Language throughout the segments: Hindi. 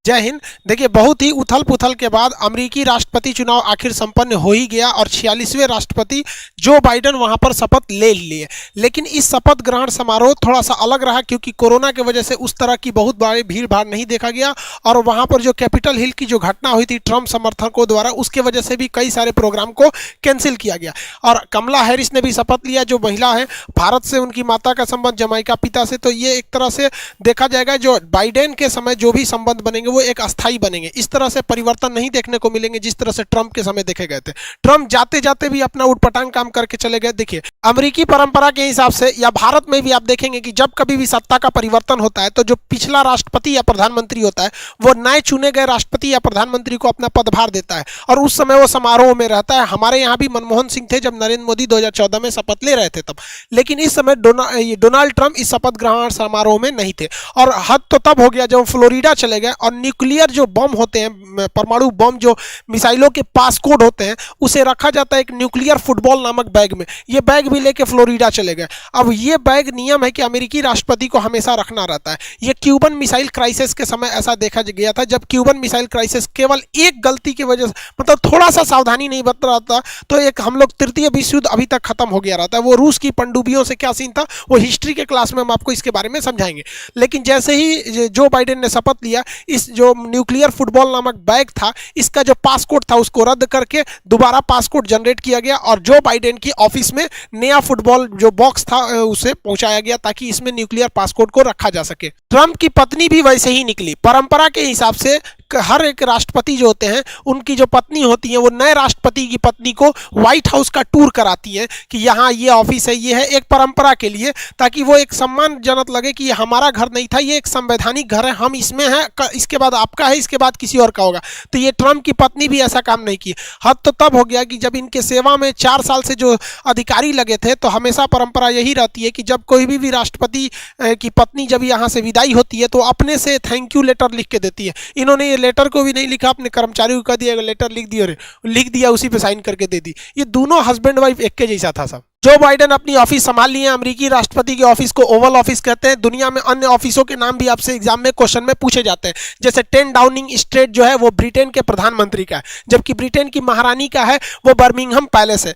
जय हिंद। देखिए, बहुत ही उथल पुथल के बाद अमेरिकी राष्ट्रपति चुनाव आखिर संपन्न हो ही गया और 46वें राष्ट्रपति जो बाइडेन वहां पर शपथ ले लिए। लेकिन इस शपथ ग्रहण समारोह थोड़ा सा अलग रहा क्योंकि कोरोना की वजह से उस तरह की बहुत बड़ी भीड़ भाड़ नहीं देखा गया और वहां पर जो कैपिटल हिल की जो घटना हुई थी ट्रंप समर्थकों द्वारा, उसके वजह से भी कई सारे प्रोग्राम को कैंसिल किया गया। और कमला हैरिस ने भी शपथ लिया, जो महिला है, भारत से उनकी माता का संबंध, जमाइका पिता से। तो ये एक तरह से देखा जाएगा जो बाइडेन के समय जो भी संबंध बनेंगे वो एक अस्थाई बनेंगे। इस तरह से परिवर्तन नहीं देखने को मिलेंगे जिस तरह से ट्रंप के समय देखे गए थे। ट्रंप जाते जाते भी अपना उटपटांग काम करके चले गए। देखिए, अमेरिकी परंपरा के हिसाब से या भारत में भी आप देखेंगे कि जब कभी भी सत्ता का परिवर्तन होता है तो जो पिछला राष्ट्रपति या प्रधानमंत्री होता है वो नए चुने गए राष्ट्रपति या प्रधानमंत्री को अपना पदभार देता है और उस समय वो समारोह में रहता है। हमारे यहाँ भी मनमोहन सिंह थे जब नरेंद्र मोदी 2014 में शपथ ले रहे थे तब, लेकिन इस समय डोनाल्ड ट्रंप इस शपथ ग्रहण समारोह में नहीं थे। और हद तो तब हो गया जब फ्लोरिडा चले गए और न्यूक्लियर जो बम होते हैं, परमाणु बम जो मिसाइलों के पासकोड होते हैं, उसे रखा जाता है एक न्यूक्लियर फुटबॉल नामक बैग में। ये बैग भी लेके फ्लोरिडा चले गए। अब ये बैग नियम है कि अमेरिकी राष्ट्रपति को हमेशा रखना रहता है। ये क्यूबन मिसाइल क्राइसिस के समय ऐसा देखा गया था जब क्यूबन मिसाइल क्राइसिस केवल एक गलती की वजह से, मतलब थोड़ा सा सावधानी नहीं बरत रहा था तो एक हम लोग तृतीय विश्व युद्ध अभी तक खत्म हो गया रहता है। वो रूस की पनडुब्बियों से क्या सीन था वो हिस्ट्री के क्लास में हम आपको इसके बारे में समझाएंगे। लेकिन जैसे ही जो बाइडेन ने शपथ लिया, इस जो न्यूक्लियर फुटबॉल नामक बैग था, इसका जो पासकोड था उसको रद्द करके दोबारा पासकोड जनरेट किया गया और जो बाइडेन की ऑफिस में नया फुटबॉल जो बॉक्स था उसे पहुंचाया गया ताकि इसमें न्यूक्लियर पासकोड को रखा जा सके। ट्रंप की पत्नी भी वैसे ही निकली। परंपरा के हिसाब से हर एक राष्ट्रपति जो होते हैं उनकी जो पत्नी होती है वो नए राष्ट्रपति की पत्नी को व्हाइट हाउस का टूर कराती है कि यहाँ ये ऑफिस है, ये है, एक परंपरा के लिए, ताकि वो एक सम्मानजनक लगे कि ये हमारा घर नहीं था, ये एक संवैधानिक घर है, हम इसमें हैं, इसके बाद आपका है, इसके बाद किसी और का होगा। तो ये ट्रंप की पत्नी भी ऐसा काम नहीं की। हद तो तब हो गया कि जब इनके सेवा में 4 साल से जो अधिकारी लगे थे तो हमेशा परंपरा यही रहती है कि जब कोई भी राष्ट्रपति की पत्नी जब यहाँ से विदाई होती है तो अपने से थैंक यू लेटर लिख के देती है। इन्होंने ये लेटर को भी नहीं लिखा, अपने कर्मचारी को कह दिया लेटर लिख दिया, उसी पे साइन करके दे दी। ये दोनों हस्बैंड वाइफ एक के जैसा था सब। जो बाइडेन अपनी ऑफिस संभाल लिए, अमेरिकी राष्ट्रपति के ऑफिस को ओवल ऑफिस कहते हैं। दुनिया में अन्य ऑफिसों के नाम भी आपसे एग्जाम में क्वेश्चन में पूछे जाते हैं, जैसे 10 डाउनिंग स्ट्रीट जो है वो ब्रिटेन के प्रधानमंत्री का है, जबकि ब्रिटेन की महारानी का है वो बर्मिंघम पैलेस है।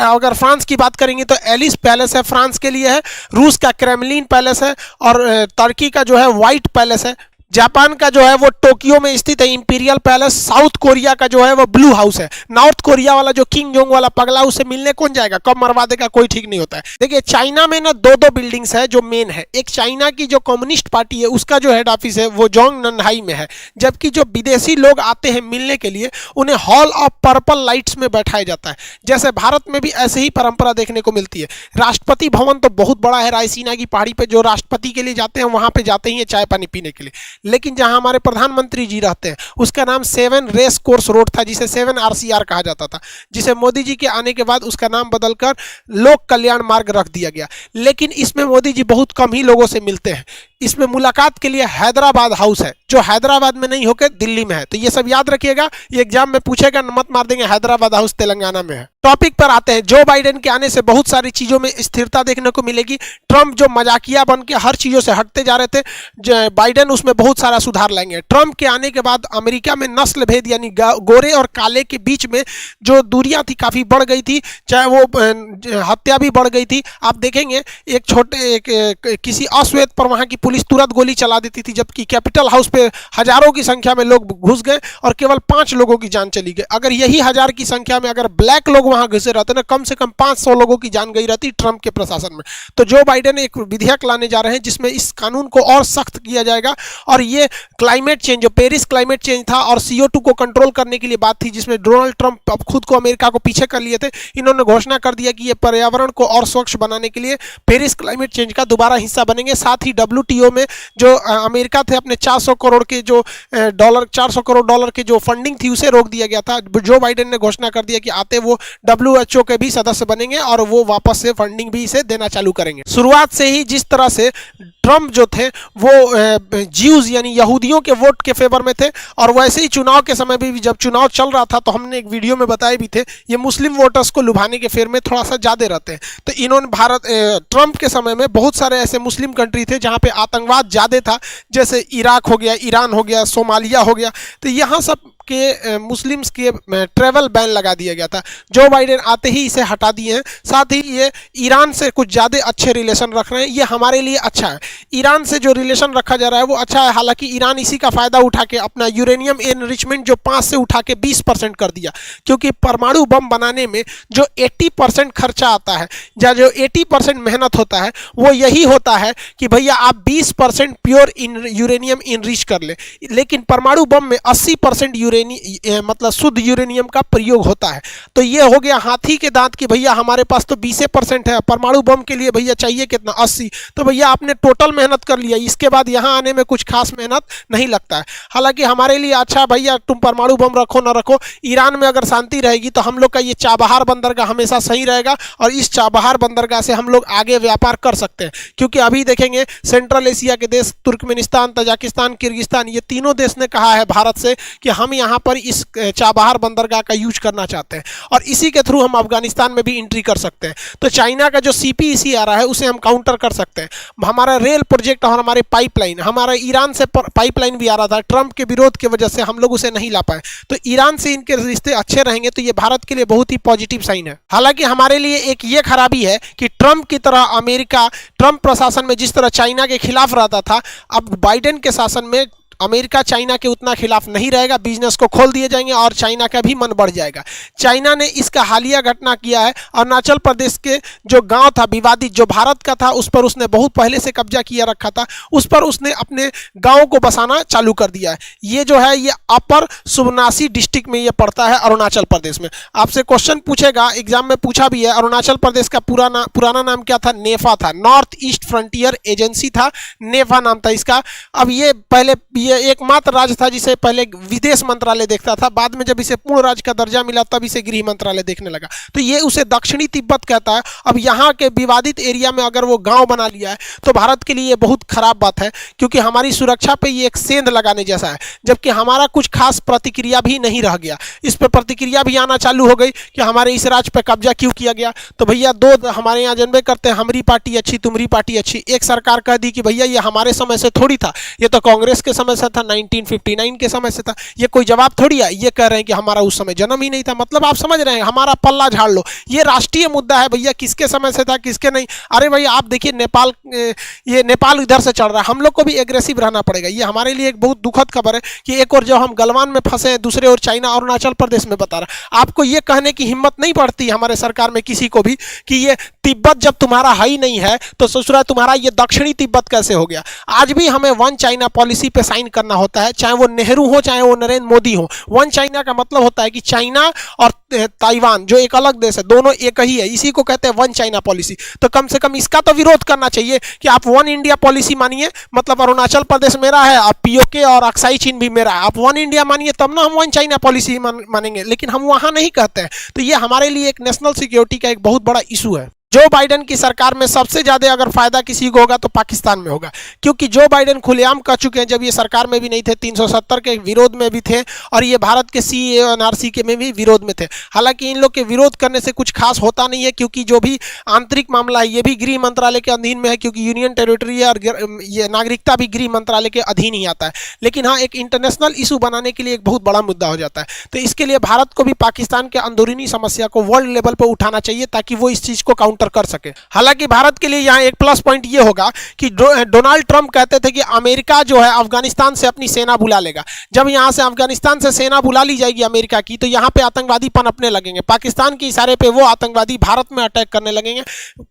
अगर फ्रांस की बात करेंगे तो एलिस पैलेस है, फ्रांस के लिए है। रूस का क्रेमलिन पैलेस है और तुर्की का जो है व्हाइट पैलेस है। जापान का जो है वो टोक्यो में स्थित है इंपीरियल पैलेस। साउथ कोरिया का जो है वो ब्लू हाउस है। नॉर्थ कोरिया वाला जो किंग जोंग वाला पगला, उससे मिलने कौन जाएगा, कब मरवा देगा कोई ठीक नहीं होता है। देखिए, चाइना में ना 2 बिल्डिंग्स है जो मेन है। एक चाइना की जो कम्युनिस्ट पार्टी है उसका जो हेड ऑफिस है वो जोंग ननहाई में है, जबकि जो विदेशी लोग आते हैं मिलने के लिए उन्हें हॉल ऑफ पर्पल लाइट्स में बैठाया जाता है। जैसे भारत में भी ऐसे ही परंपरा देखने को मिलती है। राष्ट्रपति भवन तो बहुत बड़ा है, रायसीना की पहाड़ी पर जो राष्ट्रपति के लिए जाते हैं वहां पर जाते ही चाय पानी पीने के लिए। लेकिन जहां हमारे प्रधानमंत्री जी रहते हैं उसका नाम 7 रेस कोर्स रोड था, जिसे 7 RCR कहा जाता था, जिसे मोदी जी के आने के बाद उसका नाम बदलकर लोक कल्याण मार्ग रख दिया गया। लेकिन इसमें मोदी जी बहुत कम ही लोगों से मिलते हैं। इसमें मुलाकात के लिए हैदराबाद हाउस है जो हैदराबाद में नहीं होकर दिल्ली में है। तो ये सब याद रखिएगा, ये एग्जाम में पूछेगा, मत मार देंगे हैदराबाद हाउस तेलंगाना में है। टॉपिक पर आते हैं। जो बाइडेन के आने से बहुत सारी चीजों में स्थिरता देखने को मिलेगी। ट्रंप जो मजाकिया बन के हर चीजों से हटते जा रहे थे, बाइडेन उसमें बहुत सारा सुधार लाएंगे। ट्रंप के आने के बाद अमेरिका में नस्ल भेद यानी गोरे और काले के बीच में जो दूरियां थी काफी बढ़ गई थी, चाहे वो हत्या भी बढ़ गई थी। आप देखेंगे किसी अश्वेत पर वहां की पुलिस तुरंत गोली चला देती थी, जबकि कैपिटल हाउस पे हजारों की संख्या में लोग घुस गए और केवल 5 लोगों की जान चली गई। अगर यही 1000 की संख्या में अगर ब्लैक लोग वहां घुसे रहते ना, कम से कम 500 लोगों की जान गई रहती ट्रंप के प्रशासन में। तो जो बाइडेन एक विधेयक लाने जा रहे हैं जिसमें इस कानून को और सख्त किया जाएगा और ये क्लाइमेट चेंज, जो पेरिस क्लाइमेट चेंज था और CO2 को कंट्रोल करने के लिए बात थी, जिसमें डोनाल्ड ट्रंप अब खुद को अमेरिका को पीछे कर लिए थे। इन्होंने घोषणा कर दिया कि ये पर्यावरण को और स्वच्छ बनाने के लिए पेरिस क्लाइमेट चेंज का दोबारा हिस्सा बनेंगे। साथ ही WTO में जो अमेरिका थे अपने 400 करोड़ के जो $400 करोड़ की जो फंडिंग थी उसे रोक दिया गया था। जो बाइडेन ने घोषणा कर दिया कि आते वो WHO के भी सदस्य बनेंगे और वो वापस से फंडिंग भी इसे देना चालू करेंगे। शुरुआत से ही जिस तरह से ट्रंप जो थे वो ज्यूज यानी यहूदियों के वोट के फेवर में थे और वैसे ही चुनाव के समय भी जब चुनाव चल रहा था तो हमने एक वीडियो में बताए भी थे, ये मुस्लिम वोटर्स को लुभाने के फेर में थोड़ा सा ज्यादा रहते हैं। तो इन्होंने ट्रंप के समय में बहुत सारे ऐसे मुस्लिम कंट्री थे जहां पे आतंकवाद ज़्यादा था, जैसे इराक हो गया, ईरान हो गया, सोमालिया हो गया, तो यहाँ सब के मुस्लिम्स के ट्रैवल बैन लगा दिया गया था। जो बाइडेन आते ही इसे हटा दिए हैं। साथ ही ये ईरान से कुछ ज़्यादा अच्छे रिलेशन रख रहे हैं, ये हमारे लिए अच्छा है। ईरान से जो रिलेशन रखा जा रहा है वो अच्छा है, हालांकि ईरान इसी का फ़ायदा उठा के अपना यूरेनियम एनरिचमेंट जो 5 से उठा के 20% कर दिया, क्योंकि परमाणु बम बनाने में जो 80% खर्चा आता है या जो 80% मेहनत होता है वो यही होता है कि भैया आप 20% प्योर यूरेनियम इनरिच कर ले, लेकिन परमाणु बम में 80% मतलब शुद्ध यूरेनियम का प्रयोग होता है। तो ये हो गया हाथी के दांत कि भैया हमारे पास तो 20% है, परमाणु बम के लिए भैया चाहिए कितना 80, तो भैया आपने टोटल मेहनत कर लिया, इसके बाद यहाँ आने में कुछ खास मेहनत नहीं लगता है। हालांकि हमारे लिए अच्छा भैया तुम परमाणु बम रखो ना रखो, ईरान में अगर शांति रहेगी तो हम लोग का ये चाबहार बंदरगाह हमेशा सही रहेगा और इस चाबहार बंदरगाह से हम लोग आगे व्यापार कर सकते हैं। क्योंकि अभी देखेंगे सेंट्रल एशिया के देश तुर्कमेनिस्तान, तजाकिस्तान, किर्गिस्तान, ये तीनों देश ने कहा है भारत से कि हम यहाँ पर इस चाबहार बंदरगाह का यूज करना चाहते हैं और इसी के थ्रू हम अफगानिस्तान में भी एंट्री कर सकते हैं। तो चाइना का जो CPEC आ रहा है उसे हम काउंटर कर सकते हैं। हमारा रेल प्रोजेक्ट और हमारे पाइपलाइन, हमारा ईरान से पाइपलाइन भी आ रहा था, ट्रंप के विरोध की वजह से हम लोग उसे नहीं ला पाए, तो ईरान से इनके रिश्ते अच्छे रहेंगे, तो ये भारत के लिए बहुत ही पॉजिटिव साइन है। हालांकि हमारे लिए एक ये खराबी है कि ट्रंप की तरह अमेरिका, ट्रंप प्रशासन में जिस तरह चाइना के खिलाफ रहता था, अब बाइडेन के शासन में अमेरिका चाइना के उतना खिलाफ नहीं रहेगा, बिजनेस को खोल दिए जाएंगे और चाइना का भी मन बढ़ जाएगा। चाइना ने इसका हालिया घटना किया है, अरुणाचल प्रदेश के जो गांव था विवादित, जो भारत का था, उस पर उसने बहुत पहले से कब्जा किया रखा था, उस पर उसने अपने गाँव को बसाना चालू कर दिया है। ये जो है ये अपर सुबनासी डिस्ट्रिक्ट में ये पड़ता है अरुणाचल प्रदेश में। आपसे क्वेश्चन पूछेगा, एग्जाम में पूछा भी है, अरुणाचल प्रदेश का पुराना नाम क्या था? नेफा था, नॉर्थ ईस्ट फ्रंटियर एजेंसी था, नेफा नाम था इसका। अब ये पहले ये एकमात्र राज्य था जिसे पहले विदेश मंत्रालय देखता था, बाद में जब इसे पूर्ण राज्य का दर्जा मिला तब इसे गृह मंत्रालय देखने लगा, तो ये उसे दक्षिणी तिब्बत कहता है। अब यहाँ के विवादित एरिया में अगर वो गांव बना लिया है तो भारत के लिए ये बहुत खराब बात है, क्योंकि हमारी सुरक्षा पे ये एक सेंध लगाने जैसा है, जबकि हमारा कुछ खास प्रतिक्रिया भी नहीं रह गया। इस पर प्रतिक्रिया भी आना चालू हो गई कि हमारे इस राज्य पर कब्जा क्यों किया गया। तो भैया दो हमारे यहाँ जनबे करते हैं, हमारी पार्टी अच्छी तुम्हारी पार्टी अच्छी। एक सरकार कह दी कि भैया ये हमारे समय से थोड़ी था, ये तो कांग्रेस के समय से था, 1959 के समय से था, ये कोई जवाब थोड़ी है। ये कह रहे हैं कि हमारा उस समय जन्म ही नहीं था, मतलब आप समझ रहे हैं, हमारा पल्ला झाड़ लो। ये राष्ट्रीय मुद्दा है भैया, किसके समय से था किसके नहीं। अरे भैया आप देखिए नेपाल, ये नेपाल इधर से चल रहा है, हम लोग को भी एग्रेसिव रहना पड़ेगा। ये हमारे लिए एक बहुत दुखद खबर है कि एक और जब हम गलवान में फंसे हैं, दूसरे ओर चाइना और अरुणाचल प्रदेश में बता रहा। आपको ये कहने की हिम्मत नहीं पड़ती हमारे सरकार में किसी को भी कि ये तिब्बत जब तुम्हारा है ही नहीं है तो ससुरा तुम्हारा ये दक्षिणी तिब्बत कैसे हो गया। आज भी हमें वन चाइना पॉलिसी पे साइन करना होता है, चाहे वो नेहरू हो चाहे वो नरेंद्र मोदी हो। वन चाइना का मतलब होता है कि चाइना और ताइवान जो एक अलग देश है, दोनों एक ही है, इसी को कहते हैं वन चाइना पॉलिसी। तो कम से कम इसका तो विरोध करना चाहिए कि आप वन इंडिया पॉलिसी मानिए, मतलब अरुणाचल प्रदेश मेरा है, आप POK और अक्साई चीन भी मेरा है, आप वन इंडिया मानिए, तब ना हम वन चाइना पॉलिसी मानेंगे। लेकिन हम वहां नहीं कहते हैं, तो ये हमारे लिए एक नेशनल सिक्योरिटी का एक बहुत बड़ा इशू है। जो बाइडेन की सरकार में सबसे ज्यादा अगर फायदा किसी को होगा तो पाकिस्तान में होगा, क्योंकि जो बाइडेन खुलेआम कह चुके हैं, जब ये सरकार में भी नहीं थे, 370 के विरोध में भी थे और ये भारत के CAA और NRC के में भी विरोध में थे। हालांकि इन लोग के विरोध करने से कुछ खास होता नहीं है, क्योंकि जो भी आंतरिक मामला है ये भी गृह मंत्रालय के अधीन में है, क्योंकि यूनियन टेरिटरी है और ये नागरिकता भी गृह मंत्रालय के अधीन ही आता है। लेकिन हाँ, एक इंटरनेशनल इशू बनाने के लिए एक बहुत बड़ा मुद्दा हो जाता है। तो इसके लिए भारत को भी पाकिस्तान के अंदरूनी समस्या को वर्ल्ड लेवल पर उठाना चाहिए, ताकि वो इस चीज को काउंटर कर सके। हालांकि भारत के लिए यहाँ एक प्लस पॉइंट ये होगा कि डोनाल्ड ट्रंप कहते थे कि अमेरिका जो है अफगानिस्तान से अपनी सेना बुला लेगा। जब यहाँ से अफगानिस्तान से सेना बुला ली जाएगी अमेरिका की, तो यहाँ पे आतंकवादी पनपने लगेंगे। पाकिस्तान के इशारे पे वो आतंकवादी भारत में अटैक करने लगेंगे।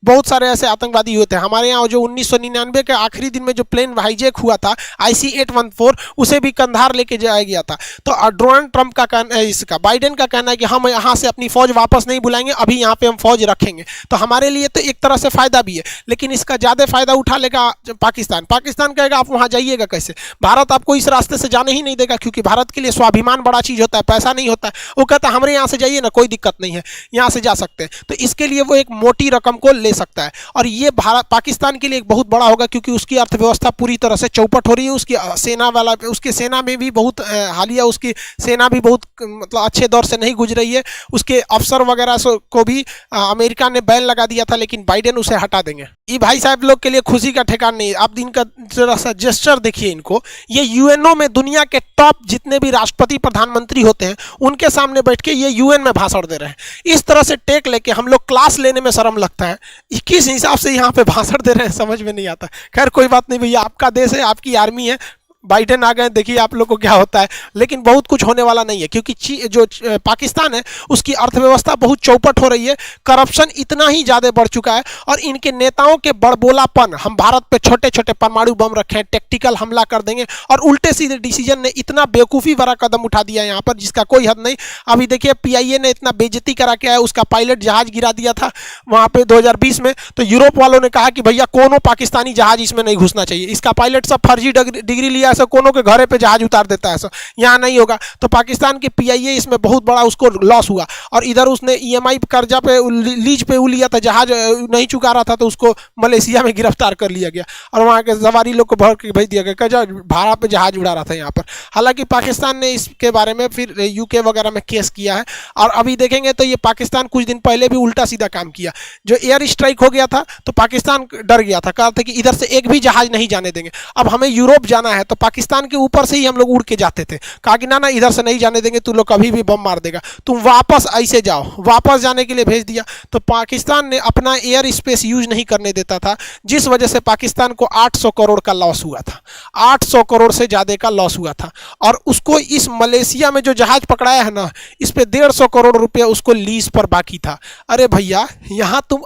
बहुत सारे ऐसे आतंकवादी हुए थे हमारे यहाँ। जो 1999 के आखिरी दिन में जो प्लेन हाईजैक हुआ था IC-814, उसे भी कंधार लेके जाया गया था। तो डोनाल्ड ट्रंप का कहना है, इसका बाइडेन का कहना है कि हम यहाँ से अपनी फौज वापस नहीं बुलाएंगे, अभी यहाँ पे हम फौज रखेंगे। तो हमारे लिए तो एक तरह से फायदा भी है, लेकिन इसका ज्यादा फायदा उठा लेगा पाकिस्तान। पाकिस्तान कहेगा आप वहां जाइएगा कैसे, भारत आपको इस रास्ते से जाने ही नहीं देगा, क्योंकि भारत के लिए स्वाभिमान बड़ा चीज होता है, पैसा नहीं होता है। वो कहता है हमारे यहाँ से जाइए ना, कोई दिक्कत नहीं है, यहाँ से जा सकते हैं। तो इसके लिए वो एक मोटी रकम को ले सकता है, और ये भारत पाकिस्तान के लिए एक बहुत बड़ा होगा, क्योंकि उसकी अर्थव्यवस्था पूरी तरह से चौपट हो रही है। उसकी सेना वाला, उसकी सेना में भी बहुत हालिया, उसकी सेना भी बहुत मतलब अच्छे दौर से नहीं गुजर रही है। उसके अफसर वगैरह को भी अमेरिका ने बैन लगा दिया था, लेकिन बाइडेन उसे हटा देंगे। ये भाई साहब लोग के लिए खुशी का ठिकाना नहीं। आप इनका जरा सा जेस्चर देखिए इनको, ये यूएनओ में दुनिया के टॉप जितने भी राष्ट्रपति प्रधानमंत्री होते हैं उनके सामने बैठ के ये यूएन में भाषण दे रहे हैं। इस तरह से टेक लेके हम लोग क्लास लेने में शर्म लगता है, किस हिसाब से यहाँ पे भाषण दे रहे हैं समझ में नहीं आता। खैर कोई बात नहीं भैया, आपका देश है, आपकी आर्मी है, बाइडेन आ गए, देखिए आप लोग को क्या होता है। लेकिन बहुत कुछ होने वाला नहीं है, क्योंकि जो पाकिस्तान है उसकी अर्थव्यवस्था बहुत चौपट हो रही है, करप्शन इतना ही ज़्यादा बढ़ चुका है, और इनके नेताओं के बड़बोलापन, हम भारत पे छोटे छोटे परमाणु बम रखे हैं, टैक्टिकल हमला कर देंगे, और उल्टे सीधे डिसीजन ने इतना बेवकूफ़ी भरा कदम उठा दिया यहाँ पर जिसका कोई हद नहीं। अभी देखिए PIA ने इतना बेइज्जती करा के आया, उसका पायलट जहाज़ गिरा दिया था वहाँ पर 2020 में, तो यूरोप वालों ने कहा कि भैया कोनो पाकिस्तानी जहाज़ इसमें नहीं घुसना चाहिए, इसका पायलट सब फर्जी डिग्री लिया, ऐसा कोनो के घरे पे जहाज उतार देता है, ऐसा यहाँ नहीं होगा। तो पाकिस्तान की PIA इसमें बहुत बड़ा उसको लॉस हुआ, और इधर उसने EMI कर्जा पे लीज पे लिया था, जहाज नहीं चुका रहा था, तो उसको मलेशिया में गिरफ्तार कर लिया गया और वहाँ के सवारी लोग को भर के भेज दिया गया, भाड़ा पे जहाज उड़ा रहा था यहाँ पर। हालांकि पाकिस्तान ने इसके बारे में फिर UK वगैरह में केस किया है, और अभी देखेंगे तो ये पाकिस्तान कुछ दिन पहले भी उल्टा सीधा काम किया। जो एयर स्ट्राइक हो गया था तो पाकिस्तान डर गया था, कहा था कि इधर से एक भी जहाज नहीं जाने देंगे। अब हमें यूरोप जाना है तो पाकिस्तान के ऊपर से ही हम लोग उड़ के जाते थे, कहा कि ना इधर से नहीं जाने देंगे, तू लोग कभी भी बम मार देगा, तुम वापस ऐसे जाओ, वापस जाने के लिए भेज दिया। तो पाकिस्तान ने अपना एयर स्पेस यूज नहीं करने देता था, जिस वजह से पाकिस्तान को 800 करोड़ का लॉस हुआ था, 800 करोड़ से ज़्यादा का लॉस हुआ था। और उसको इस मलेशिया में जो जहाज पकड़ाया है ना, इस पे 150 करोड़ रुपया उसको लीज पर बाकी था। अरे भैया, यहाँ तुम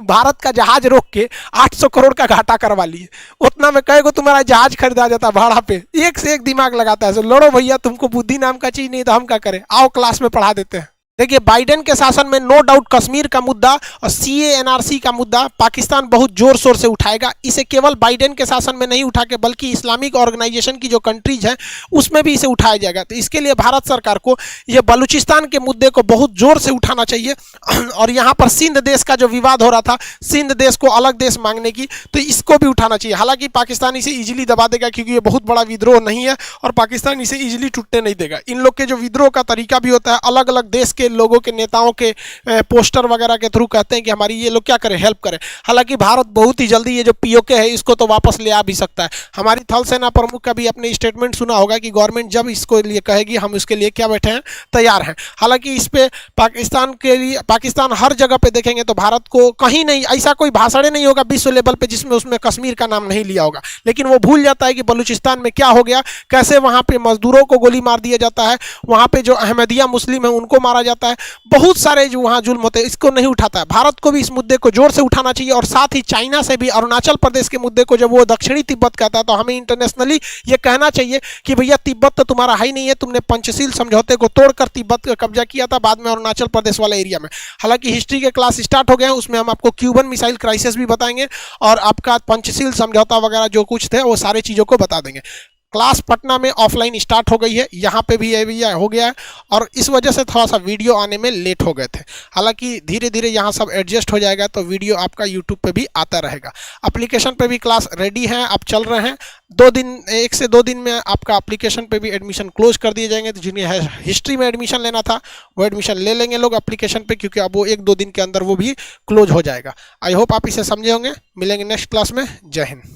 भारत का जहाज रोक के 800 करोड़ का घाटा करवा लिए, उतना में कहेगा तुम्हारा जहाज खरीदा जाता भाड़ा पे। एक से एक दिमाग लगाता है, सो लड़ो भैया, तुमको बुद्धि नाम का चीज नहीं तो हम क्या करें, आओ क्लास में पढ़ा देते हैं। देखिए, बाइडेन के शासन में नो डाउट कश्मीर का मुद्दा और CA NRC का मुद्दा पाकिस्तान बहुत जोर शोर से उठाएगा। इसे केवल बाइडेन के शासन में नहीं उठा के बल्कि इस्लामिक ऑर्गेनाइजेशन की जो कंट्रीज हैं उसमें भी इसे उठाया जाएगा। तो इसके लिए भारत सरकार को ये बलूचिस्तान के मुद्दे को बहुत जोर से उठाना चाहिए। और यहाँ पर सिंध देश का जो विवाद हो रहा था, सिंध देश को अलग देश मांगने की, तो इसको भी उठाना चाहिए। हालांकि पाकिस्तान इसे ईजिली दबा देगा, क्योंकि ये बहुत बड़ा विद्रोह नहीं है और पाकिस्तान इसे ईजिली टूटने नहीं देगा। इन लोग के जो विद्रोह का तरीका भी होता है, अलग अलग देश के लोगों के नेताओं के पोस्टर वगैरह के थ्रू कहते हैं कि हमारी ये लोग क्या करें, हेल्प करें। हालांकि भारत बहुत ही जल्दी ये जो POK है इसको तो वापस ले आ भी सकता है। हमारी थल सेना प्रमुख का भी अपने स्टेटमेंट सुना होगा कि गवर्नमेंट जब इसको लिए कहेगी हम इसके लिए क्या बैठे हैं, तैयार हैं। हालांकि इस पे पाकिस्तान के लिए, पाकिस्तान हर जगह पे देखेंगे तो भारत को कहीं नहीं, ऐसा कोई भाषण नहीं होगा विश्व लेवल पे जिसमें उसमें कश्मीर का नाम नहीं लिया होगा। लेकिन वो भूल जाता है कि बलूचिस्तान में क्या हो गया, कैसे वहाँ पे मजदूरों को गोली मार दिया जाता है, वहाँ पे जो अहमदिया मुस्लिम है उनको मारा जाता है, बहुत सारे जो वहाँ जुल्म होते हैं, इसको नहीं उठाता है। भारत को भी इस मुद्दे को जोर से उठाना चाहिए। और साथ ही चाइना से भी अरुणाचल प्रदेश के मुद्दे को जब वो दक्षिणी तिब्बत कहता है तो हमें इंटरनेशनली ये कहना चाहिए कि भैया तिब्बत तो तुम्हारा है ही नहीं है, तुमने पंचशील समझौते को तोड़कर तिब्बत का कब्जा किया था बाद में अरुणाचल प्रदेश वाले एरिया में। हालांकि हिस्ट्री के क्लास स्टार्ट हो गए हैं, उसमें हम आपको क्यूबन मिसाइल क्राइसिस भी बताएंगे और आपका पंचशील समझौता वगैरह जो कुछ थे वो सारी चीज़ों को बता देंगे। क्लास पटना में ऑफलाइन स्टार्ट हो गई है, यहाँ पे भी ये हो गया है और इस वजह से थोड़ा सा वीडियो आने में लेट हो गए थे। हालांकि धीरे धीरे यहाँ सब एडजस्ट हो जाएगा तो वीडियो आपका यूट्यूब पे भी आता रहेगा। एप्लीकेशन पे भी क्लास रेडी है, आप चल रहे हैं। 1 से 2 दिन में आपका एप्लीकेशन पे भी एडमिशन क्लोज कर दिए जाएंगे। तो जिन्हें हिस्ट्री में एडमिशन लेना था वो एडमिशन ले लेंगे लोग एप्लीकेशन पे, क्योंकि अब वो 1-2 दिन के अंदर वो भी क्लोज हो जाएगा। आई होप आप इसे समझे होंगे। मिलेंगे नेक्स्ट क्लास में। जय हिंद।